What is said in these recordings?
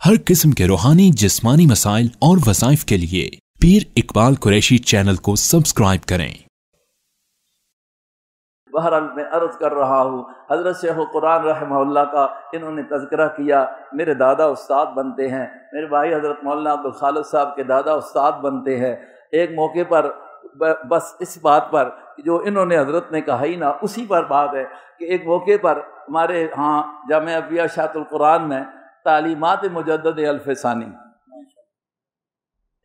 हर किस्म के रूहानी जिस्मानी मसाइल और वज़ाइफ के लिए पीर इकबाल कुरैशी चैनल को सब्सक्राइब करें। बहरहाल मैं अर्ज़ कर रहा हूँ, हज़रत शेख कुरान रहमहुल्लाह का इन्होंने तज़किरा किया। मेरे दादा उस्ताद बनते हैं, मेरे भाई हज़रत मौलाना अब्दुल खालिद साहब के दादा उस्ताद बनते हैं। एक मौके पर बस इस बात पर जो इन्होंने हज़रत ने कहा ही ना, उसी पर बात है कि एक मौके पर हमारे यहाँ जामिया अफ़िया शातुल कुरान में तालीमात मुजद्दद अल्फ़सानी,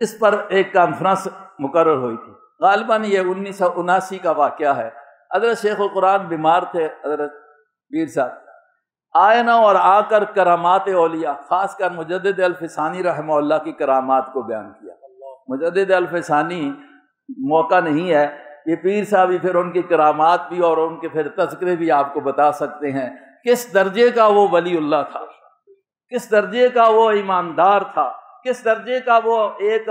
इस पर एक कॉन्फ्रेंस मुकर्रर हुई थी। ग़ालिबन ये 1979 का वाक़या है। हज़रत शेख कुरान बीमार थे, हज़रत पीर साहब आए ना और आकर करामात औलिया, ख़ासकर मुजद्दिद अल्फ़सानी रहमहुल्लाह की करामात को बयान किया। मुजद्दिद अल्फ़सानी मौका नहीं है, ये पीर साहब ही फिर उनकी करामात भी और उनके फिर तज़किरे भी आपको बता सकते हैं। किस दर्जे का वो वलीउल्लाह था, किस दर्जे का वो ईमानदार था, किस दर्जे का वो एक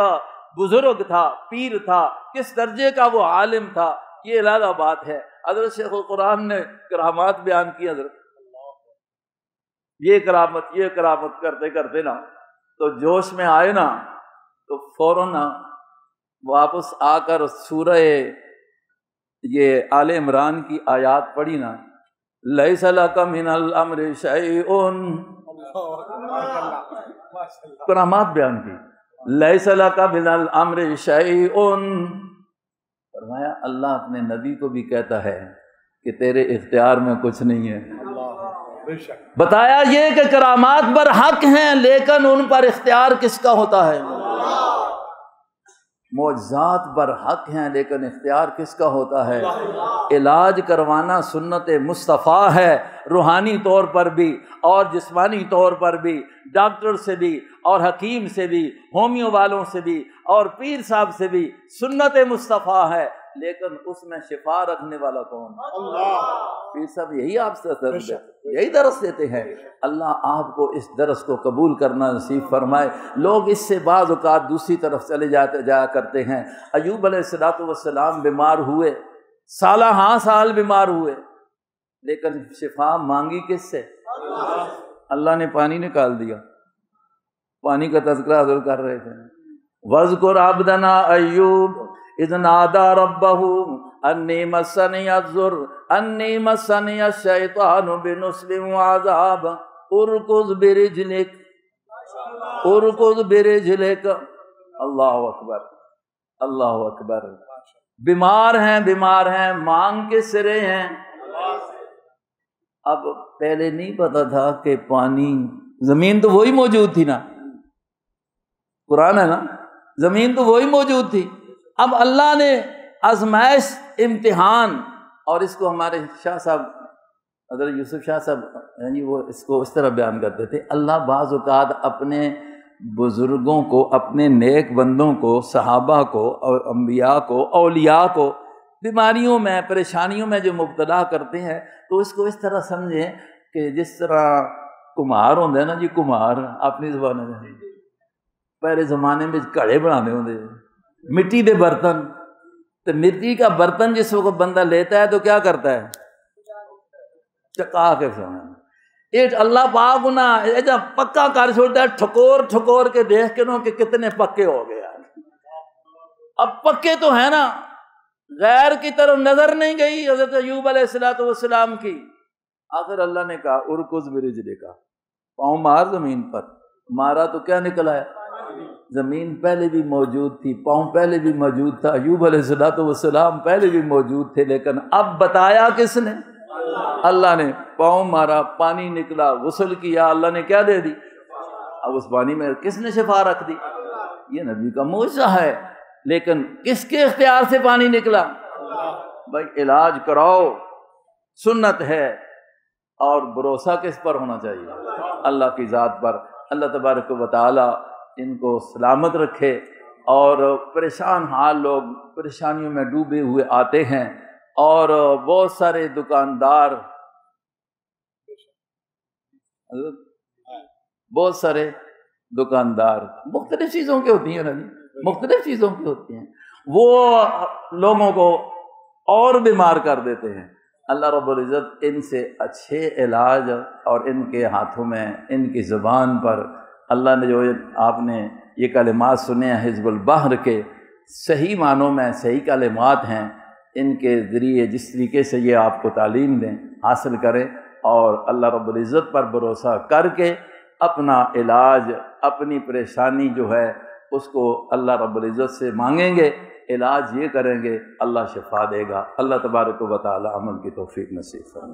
बुजुर्ग था, पीर था, किस दर्जे का वो आलिम था। ये अलग बात है। हज़रत शेख कुरान ने करामात बयान की। हज़रत ये करामत करते करते ना तो जोश में आए ना, तो फौरन वापस आकर सूरह ये आले इमरान की आयत पढ़ी ना, लैसा लका मिनल अम्रि शैउन, करामात बयान की। लैसा लका मिनल अम्रि शैउन, फरमाया अल्लाह अपने नबी को भी कहता है कि तेरे इख्तियार में कुछ नहीं है। बताया ये कि करामात पर हक हैं, लेकिन उन पर इख्तियार किसका होता है? मौजज़ात पर हक हैं, लेकिन इख्तियार किसका होता है? इलाज करवाना सुन्नत मुस्तफ़ा है, रूहानी तौर पर भी और जिस्मानी तौर पर भी, डॉक्टर से भी और हकीम से भी, होमियो वालों से भी और पीर साहब से भी सुन्नत मुस्तफ़ा है, लेकिन उसमें शिफा रखने वाला कौन? अल्लाह। पीर साहब यही आपसे यही दरस देते हैं। अल्लाह आपको इस दरस को कबूल करना नसीब फरमाए। लोग इससे बाज़ औक़ात दूसरी तरफ चले जाया करते हैं। अय्यूब अलैहिस्सलाम बीमार हुए, साल बीमार हुए, लेकिन शिफा मांगी किससे? अल्लाह ने पानी निकाल दिया। पानी का तज़किरा हज़रत कर रहे थे। वज़कुर अब्दना अय्यूब इज़ नादा रब्बहू अन्नी मस्सनी अज़्ज़ुर अन्नी मस्सनी अश-शैतानु बिनुस्बिन व अज़ाब उरकुज़ बिरिजलिक उरकुज़ बिरिजलिक। अल्लाहु अकबर, अल्लाहु अकबर। बीमार हैं, मांग के सिरे हैं। अब पहले नहीं पता था कि पानी, जमीन तो वही मौजूद थी ना, कुरान है ना, जमीन तो वही मौजूद थी। अब अल्लाह ने आजमाइश, इम्तिहान, और इसको हमारे शाह साहब हज़रत यूसुफ शाह साहब यानी वो इसको इस तरह बयान करते थे, अल्लाह बाज़ औक़ात अपने बुज़ुर्गों को, अपने नेक बंदों को, सहाबा को और अम्बिया को, औलिया को बीमारियों में, परेशानियों में जो मुब्तला करते हैं, तो इसको इस तरह समझें कि जिस तरह कुम्हार होंगे ना जी, कुम्हार अपनी ज़बान में पहले ज़माने में घड़े बनाते होंगे, मिट्टी के बर्तन। तो मिट्टी का बर्तन जिस वक्त बंदा लेता है तो क्या करता है? चका के सोना। एक अल्लाह पाक ना ऐसा पक्का कर छोड़ता है, ठकोर ठकोर के देख के नो कि कितने पक्के हो गए यार। अब पक्के तो है ना, गैर की तरफ नजर नहीं गई हज़रत अय्यूब अलैहिस्सलाम की। आखिर अल्लाह ने कहा उरकुज़ बिरिजलिका, पाँव मार जमीन पर। मारा तो क्या निकला है? जमीन पहले भी मौजूद थी, पाँव पहले भी मौजूद था, अय्यूब अलैहिस्सलाम पहले भी मौजूद थे, लेकिन अब बताया किसने? अल्लाह ने। पाँव मारा, पानी निकला, गुस्ल किया, अल्लाह ने क्या दे दी? अब उस पानी में किसने शिफा रख दी? ये नबी का मौजज़ा है, लेकिन किसके इख्तियार से पानी निकला? भाई इलाज कराओ, सुन्नत है, और भरोसा किस पर होना चाहिए? अल्लाह की ज़ात पर। अल्लाह तबारक व तआला इनको सलामत रखे। और परेशान हाल लोग परेशानियों में डूबे हुए आते हैं, और बहुत सारे दुकानदार, मुख्तलिफ चीज़ों के होती हैं ना, मुख्तलिफ चीज़ों की होती हैं, वो लोगों को और बीमार कर देते हैं। अल्लाह रब्बुल इज़्ज़त इनसे अच्छे इलाज और इनके हाथों में, इनकी ज़ुबान पर اللہ نے جو آپ نے یہ کلمات سنے ہیں حزب البحر کے، صحیح معنوں میں صحیح کلمات ہیں، ان کے ذریعے جس طریقے سے یہ آپ کو تعلیم دیں حاصل کریں، اور اللہ رب العزت پر بھروسہ کر کے اپنا علاج، اپنی پریشانی جو ہے اس کو اللہ رب العزت سے مانگیں گے، علاج یہ کریں گے، اللہ شفا دے گا۔ اللہ تبارک و تعالی عمل کی توفیق نصیب فرمائے۔